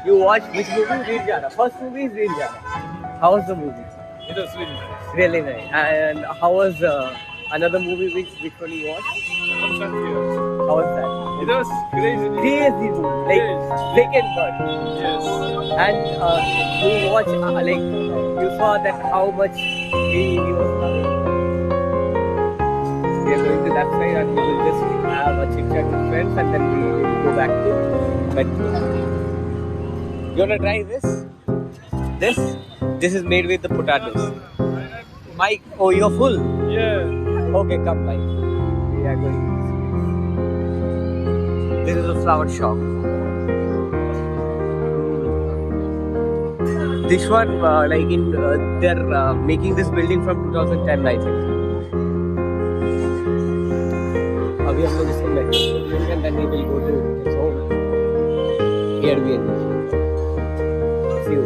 You watched which movie? Veer Jana. First movie is Veer Jana. How was the movie? It was really nice. Really nice. And how was another movie which one you watched? How was that? It was crazy. Crazy movie, like Yes. Second Part. Yes. And you watch like you saw that how much he was loving. We are going to that side and we will just have a chit chat with friends and then we will go back to bed. You wanna try this? This is made with the potatoes. Mike, oh you're full. Yeah. Okay, come Mike. We are going. This is a flower shop. This one, like in, they're making this building from 2010, I think. अभी हम लोग इसको metro लेंगे and then we will go to his home. Airbnb. See you.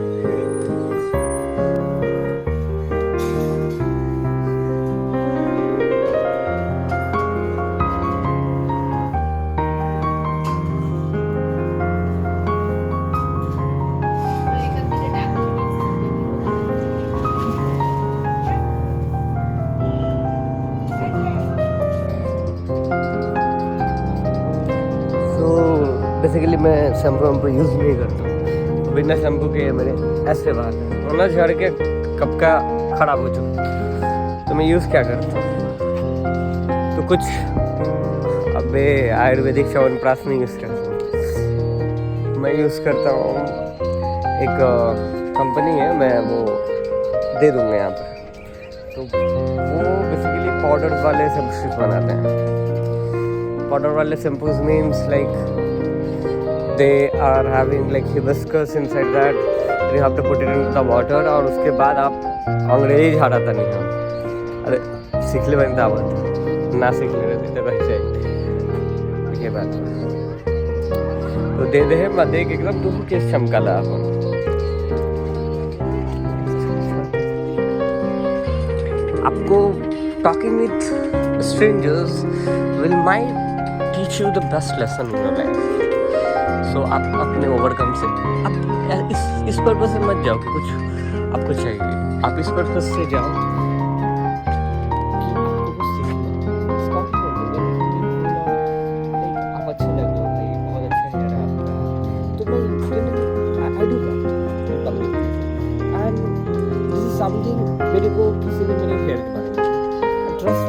Basically मैं shampoo use नहीं करता हूँ, बिना शैम्पू के मेरे ऐसे बाल हैं और ना झड़ के कब का ख़राब हो चुका, तो मैं यूज़ क्या करता हूँ तो कुछ अबे आयुर्वेदिक च्यवनप्राश नहीं यूज़ करता हूँ, मैं यूज़ करता हूँ एक कंपनी है, मैं वो दे दूँगा यहाँ पर, तो वो बेसिकली पाउडर वाले शैम्पूज बनाते हैं। पाउडर वाले shampoos means like they are having like hibiscus inside that, you have to put it into the water और उसके बाद आप अंग्रेजी झाड़ाता नहीं हम अरे सीख ले बनता बात ना सीख ले रहते तो रह जाए ये बात तो दे दे मत देख एकदम तू केस चमका ला आपको talking with strangers will might teach you the best lesson in your life. So आप अपने ओवरकम से आप इस पर्पस से मत जाओ कि कुछ आपको चाहिए, आप इस पर्पस से जाओ कि आपको कुछ सीखना आप अच्छे लग रहे हो भाई, बहुत अच्छा हेयर है आपका, तो मैं I do that and this is something मेरे को किसी ने मेरे हेयर के बारे में ट्रस्ट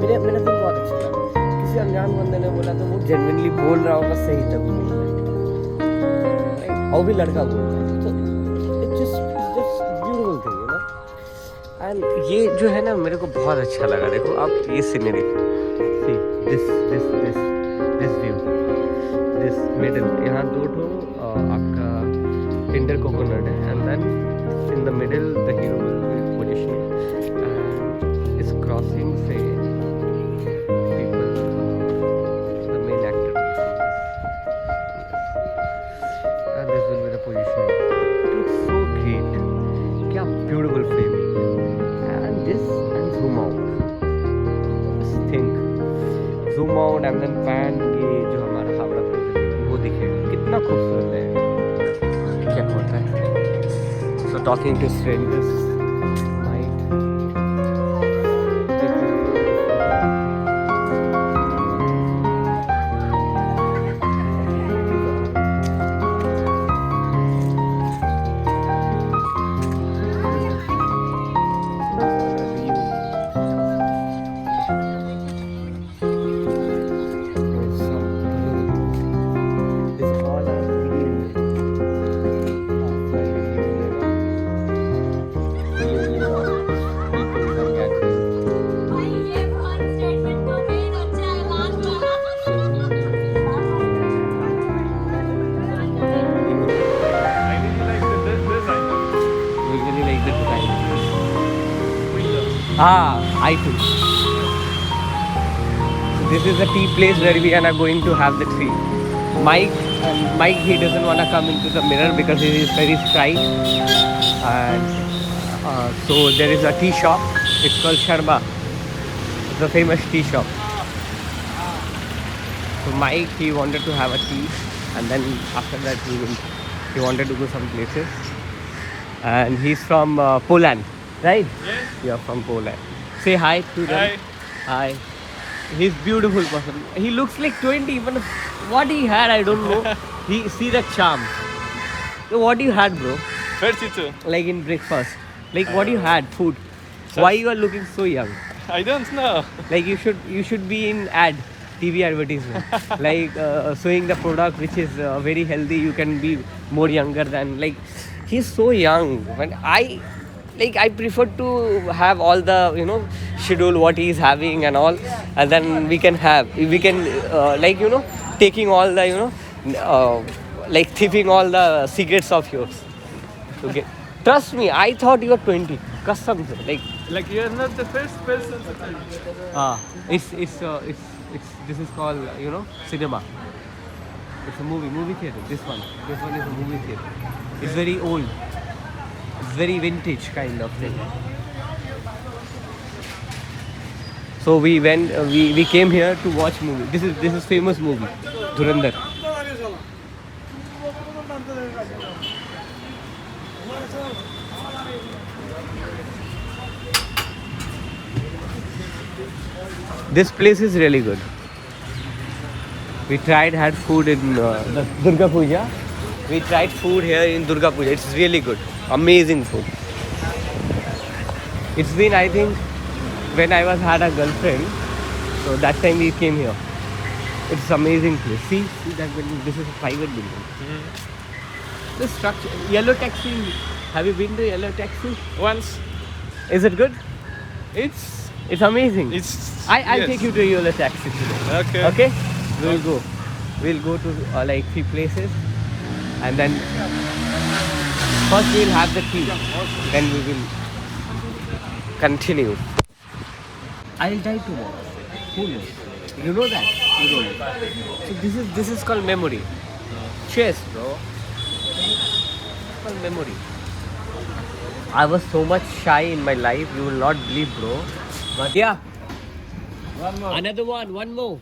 मेरे को बहुत अच्छा लगा, किसी अनजान बंदे ने बोला तो वो जेन्युइनली बोल रहा होगा सही तक और भी लड़का बोल रहा है, तो it's just beautiful thing you know. And ये जो है ना मेरे को बहुत अच्छा लगा, देखो आप ये scenery see this view this middle, यहाँ दो ठो आपका टेंडर कोकोनट है and then in the middle the hero will be positioning and is crossing से beautiful framing and this and zoom out, just think zoom out and then pan ये जो हमारा Howrah bridge है वो दिखेगा कितना खूबसूरत है, क्या होता है। So talking to strangers I too. This is the tea place where we are going to have the tea. Mike, he doesn't want to come into the mirror because he is very shy. And so there is a tea shop. It's called Sharma. It's a famous tea shop. So Mike, he wanted to have a tea, and then after that he will He wanted to go some places. And he's from Poland, right? Yes. You're from Poland. Say hi to them. Hi. Hi. He's beautiful person. He looks like 20, but what he had, I don't know. He see the charm. So what you had, bro? 32. Like in breakfast. Like what you had, food. Why you are looking so young? I don't know. Like you should be in ad, TV advertisement. Like showing the product which is very healthy. You can be more younger than like. He's so young. When I prefer to have all the schedule what he's having and all, and then we can taking all the like thieving all the secrets of yours. Okay, trust me. I thought you were 20. Custom like You're not the first person to tell me. it's this is called cinema. It's a movie theater. This one is a movie theater. It's very old. It's very vintage kind of thing. So we went. We came here to watch movie. This is famous movie, Dhurandhar. This place is really good. We had food in the Durga Puja. We tried food here in Durga Puja. It's really good. Amazing food. It's been, I think, when I had a girlfriend. So that time we came here. It's amazing place. See that building. This is a private building. The structure. Yellow taxi. Have you been to yellow taxi? Once. Is it good? It's amazing. I'll yes. take you to yellow taxi today. Okay. Okay? We'll go to like few places, and then first we'll have the tea, then we will continue. I'll die tomorrow. Who knows? You know that? You don't know. So this is called memory. Cheers, bro. It's called memory. I was so much shy in my life, you will not believe, bro. But yeah. One more. Another one more.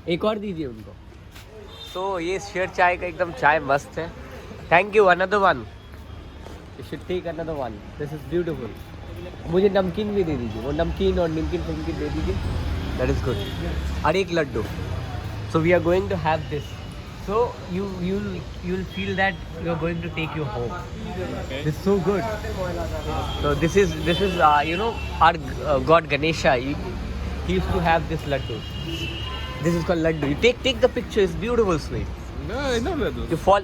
एक और दीजिए उनको. So ये share चाय का एकदम चाय मस्त है. Thank you. Another one. You should take another one. This is beautiful. मुझे नमकीन भी दे दीजिए. वो नमकीन और निमकीन फिमकीन दे दीजिए. That is good. और एक Laddu. So we are going to have this. So you'll feel that you are going to take you home. Okay. This is so good. So this is our God Ganesha. He used to have this laddu. This is called laddu. You take the picture. It's beautiful, sweet. No, I know that. You fall.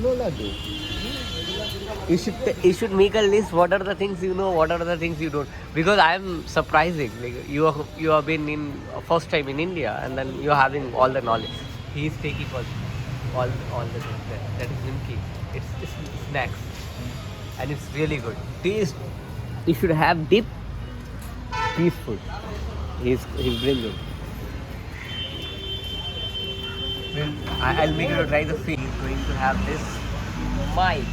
No laddu. You should make a list. What are the things you know? What are the things you don't? Because I am surprising. Like you have been in first time in India, and then you are having all the knowledge. He is taking all the things there. That is Nimki. It's snacks, and it's really good. Taste. You should have dip. Peaceful. He's brilliant. I'll make you try the fish. He's going to have this mic.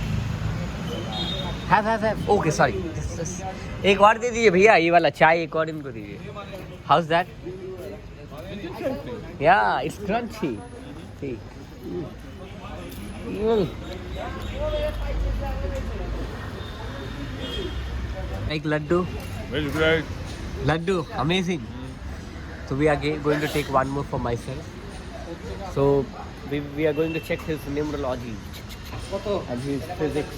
Have. Okay, sorry. This. एक और दे दीजिए भैया ये वाला चाय एक और इनको दीजिए. How's that? Yeah, it's crunchy. ठीक. Like laddu. Very great. Laddu, amazing. So we are going to take one more for myself. So we are going to check his numerology and his physics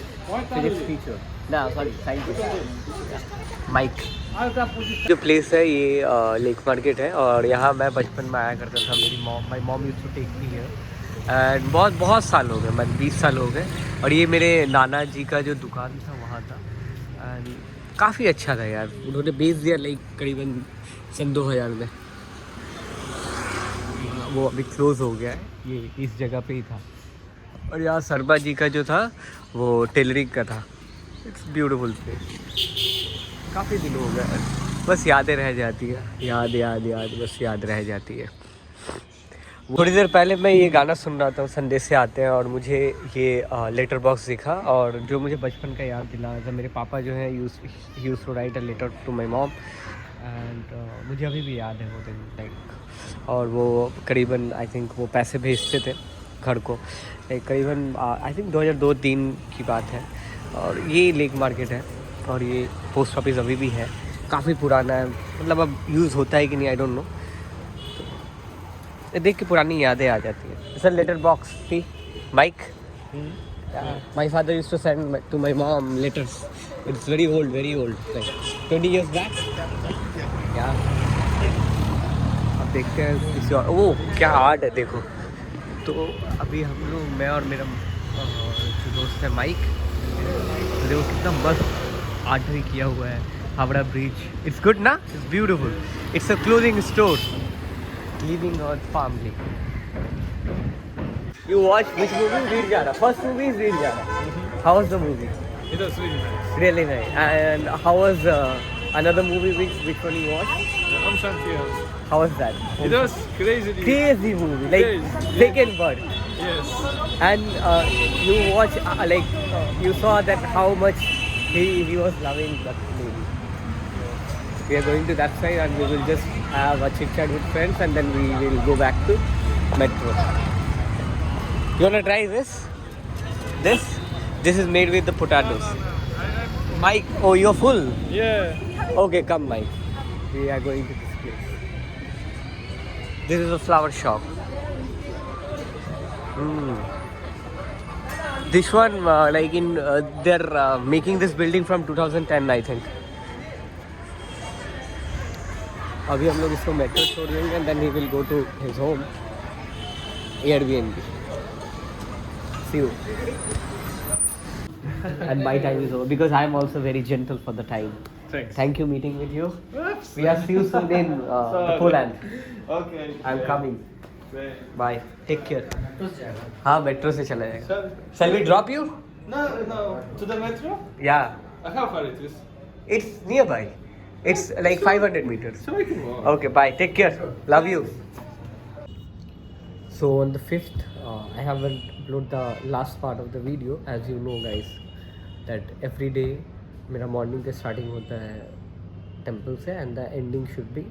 teacher. No, sorry, scientist. Mike. जो place है ये lake market है और यहाँ मैं बचपन में आया करता था. My mom used to take me here and बहुत साल हो गए. मैं 20 साल हो गए. और ये मेरे नाना जी का जो दुकान था वहाँ था एंड काफ़ी अच्छा था यार. उन्होंने बेच दिया लाइक करीबन सन 2000 में. वो अभी क्लोज़ हो गया है. ये इस जगह पे ही था. और यहाँ शर्मा जी का जो था वो टेलरिंग का था. It's beautiful place. काफ़ी दिन हो गया. बस यादें रह जाती है. याद बस याद रह जाती है. थोड़ी देर पहले मैं ये गाना सुन रहा था संदेश से आते हैं और मुझे ये लेटर बॉक्स दिखा और जो मुझे बचपन का याद दिला था. मेरे पापा जो है use to write a letter to my mom and मुझे अभी भी याद है वो दिन लाइक. और वो करीबन आई थिंक वो पैसे भेजते थे घर को। करीबन आई थिंक 2002-03 की बात है। और ये लेक मार्केट है और ये पोस्ट ऑफिस अभी भी है, काफ़ी पुराना है, मतलब अब यूज़ होता है कि नहीं आई डोंट नो। तो देख के पुरानी यादें आ जाती है। सर लेटर बॉक्स थी mike, my father used to send to my mom letters. It's very old like 20 years बैक। क्या अब देखते हैं किसी और। वो क्या आर्ट है देखो। तो अभी हम लोग, मैं और मेरा जो दोस्त है माइक, तो देखो कितना मस्त आर्ट भी किया हुआ है। हावड़ा ब्रिज, इट्स गुड ना, it's beautiful. It's a clothing store, living और family. You watch which movie? Veer Jara. First movie is Veer Jara. How was the movie? It was really nice. Really nice. And how was another movie? Which one you watched? The Om Shanti House. How was that? It was crazy. Crazy movie, like Crazy. second part. Yes. And you watch you saw that how much he was loving that movie. We are going to that side and we will just have a chit chat with friends and then we will go back to metro. You wanna try this? This is made with the potatoes. Mike, oh you're full. Yeah. Okay, come Mike. We are going to this place. This is a flower shop. This one, they're making this building from 2010, I think. अभी हम लोग इसको metro छोड़ देंगे and then he will go to his home, Airbnb. See you. And my time is over because I am also very gentle for the time. Thanks. Thank you meeting with you. Oops. We are see you soon in Poland. Okay. I'm coming. Thanks. Bye. Take care. हाँ metro से चला जाएगा. Shall, Shall we drop you? no, to the metro? Yeah. How far it is? It's nearby. It's like 500 meters. So we can walk. Okay, bye. Take care. Love you. So on the 5th, I haven't uploaded the last part of the video. As you know guys, that every day मेरा morning के starting होता है temple से and the ending should be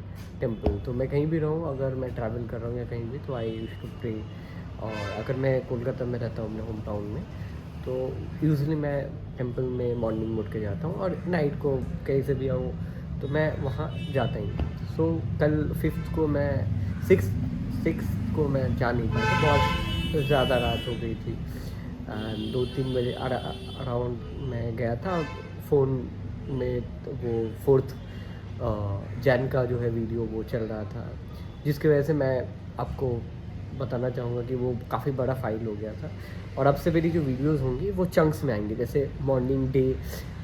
temple. तो मैं कहीं भी रहूँ, अगर मैं ट्रैवल कर रहा हूँ या कहीं भी, तो आई यूज्ड टू प्रे. और अगर मैं कोलकाता में रहता हूँ अपने होम टाउन में, तो यूजुअली मैं टेम्पल में मॉर्निंग उठ के जाता हूँ. और नाइट को कहीं से भी आऊँ तो मैं वहाँ जाता ही. सो कल 5th को मैं 6th को मैं जा नहीं पाया, बहुत ज़्यादा रात हो गई थी. एंड 2-3 बजे अराउंड मैं गया था. फ़ोन में तो वो 4th जैन का जो है वीडियो वो चल रहा था, जिसकी वजह से मैं आपको बताना चाहूँगा कि वो काफ़ी बड़ा फाइल हो गया था. और अब से मेरी जो वीडियोस होंगी वो चंक्स में आएंगी, जैसे morning, day,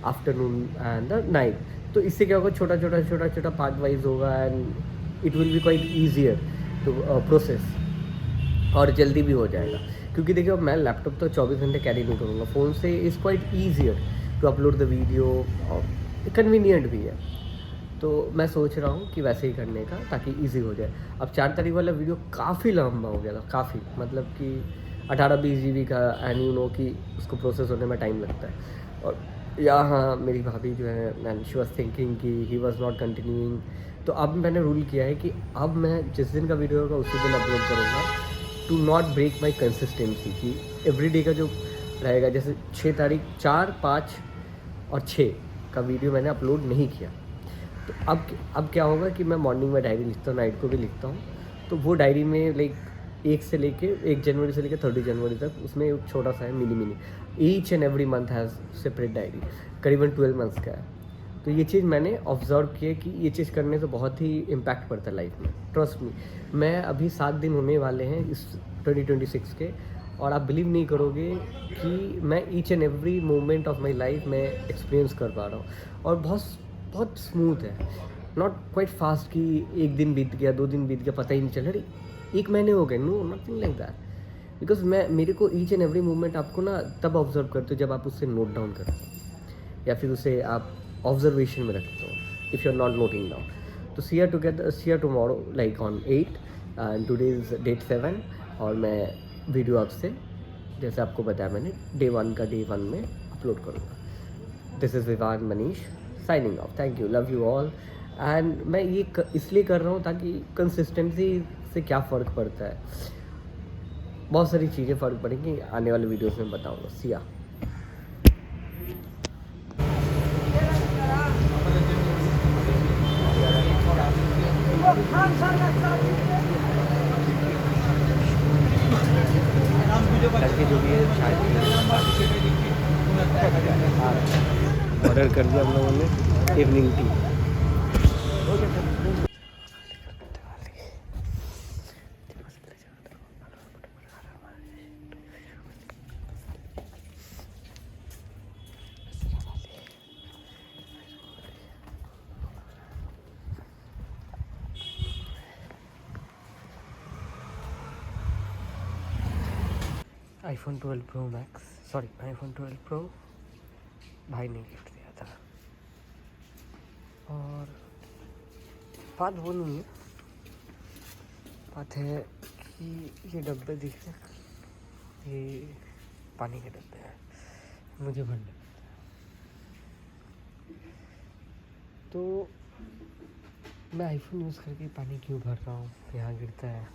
afternoon and night. तो इससे क्या होगा, छोटा छोटा पार्ट वाइज होगा and it will be quite easier to process और जल्दी भी हो जाएगा. क्योंकि देखिए अब मैं लैपटॉप तो 24 घंटे कैरी नहीं करूँगा, फ़ोन से is quite easier to upload the video और कन्वीनियंट भी है. तो मैं सोच रहा हूँ कि वैसे ही करने का, ताकि इजी हो जाए. अब 4 तारीख वाला वीडियो काफ़ी लंबा हो गया था, काफ़ी, मतलब कि 18-20 GB का. एंड यू नो कि उसको प्रोसेस होने में टाइम लगता है. और यहाँ मेरी भाभी जो है, एंड शी वॉज थिंकिंग कि ही वॉज नॉट कंटिन्यूइंग. तो अब मैंने रूल किया है कि अब मैं जिस दिन का वीडियो होगा उसी दिन अपलोड करूँगा, to not break my consistency. कि एवरी डे का जो रहेगा, जैसे 6 तारीख, 4, 5 और 6 का वीडियो मैंने अपलोड नहीं किया. तो अब क्या होगा कि मैं मॉर्निंग में डायरी लिखता हूँ, नाइट को भी लिखता हूँ. तो वो डायरी में लाइक 1 जनवरी से लेकर 30 जनवरी तक, उसमें एक छोटा सा है mini each and every month has separate diary. करीबन 12 मंथ्स का है. तो ये चीज़ मैंने ऑब्जर्व किया कि ये चीज़ करने से बहुत ही इम्पैक्ट पड़ता है लाइफ में. ट्रस्ट मी, मैं अभी 7 दिन होने वाले हैं इस 2026 के, और आप बिलीव नहीं करोगे कि मैं each and every moment of my life में एक्सपीरियंस कर पा रहा हूँ. और बहुत स्मूथ है, नॉट क्वाइट फास्ट कि 1 दिन बीत गया, 2 दिन बीत गया, पता ही नहीं चला, अरे 1 महीने हो गए. No, nothing like that. Because मेरे को ईच एंड एवरी मोमेंट आपको ना तब ऑब्जर्व करते हो जब आप उससे नोट डाउन करते हो, या फिर उसे आप ऑब्जर्वेशन में रखते हो, if you are not noting down. तो see are tomorrow like on 8 and today is date 7. और मैं वीडियो आपसे, जैसे आपको बताया मैंने, डे 1 में अपलोड करूँगा. This is Vivaan Manish signing off. Thank you, love you all. And मैं ये इसलिए कर रहा हूँ ताकि कंसिस्टेंसी से क्या फ़र्क पड़ता है. बहुत सारी चीज़ें फ़र्क पड़ेंगी, आने वाले वीडियोस में बताऊंगा। सिया लड़के जो भी है शायद ऑर्डर कर दिया हम लोगों ने evening tea. IPhone 12 pro max, sorry iPhone 12 pro भाई ने गिफ्ट दिया था। और बात वो नहीं है, बात है कि ये डब्बे दिख रहे हैं, ये पानी के डब्बे हैं, मुझे भरने पड़ते हैं। तो मैं आईफोन यूज़ करके पानी क्यों भर रहा हूँ, यहाँ गिरता है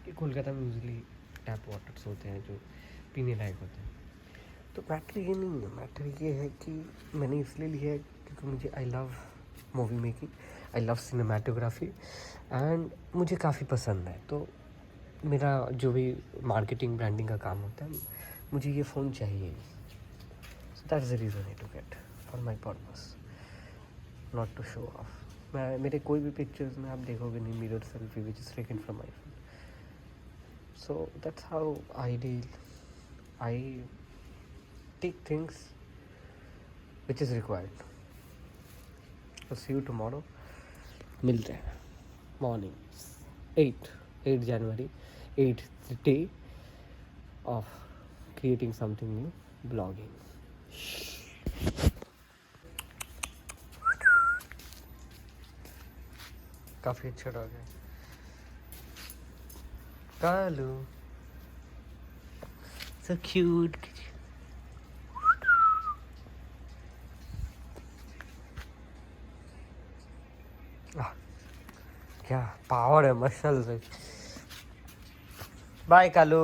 कि कोलकाता में यूजली टैप वाटर्स होते हैं जो पीने लायक होते हैं। तो मैटर ये नहीं है, मैटर ये है कि मैंने इसलिए लिया है क्योंकि मुझे I love movie making, I love cinematography and मुझे काफ़ी पसंद है। तो मेरा जो भी मार्केटिंग ब्रांडिंग का काम होता है, मुझे ये फ़ोन चाहिए। So that's the reason I to get for my purpose, not to show off. मैं मेरे कोई भी पिक्चर्स में आप देखोगे नहीं mirror selfie which is taken from my phone. So that's how I deal, I take things which is required. So see you tomorrow. मिलते हैं मॉर्निंग 8 जनवरी, 8th day of creating something new, blogging. काफ़ी अच्छा dog है Kalu, so cute. क्या power है muscle से। Bye Kalu.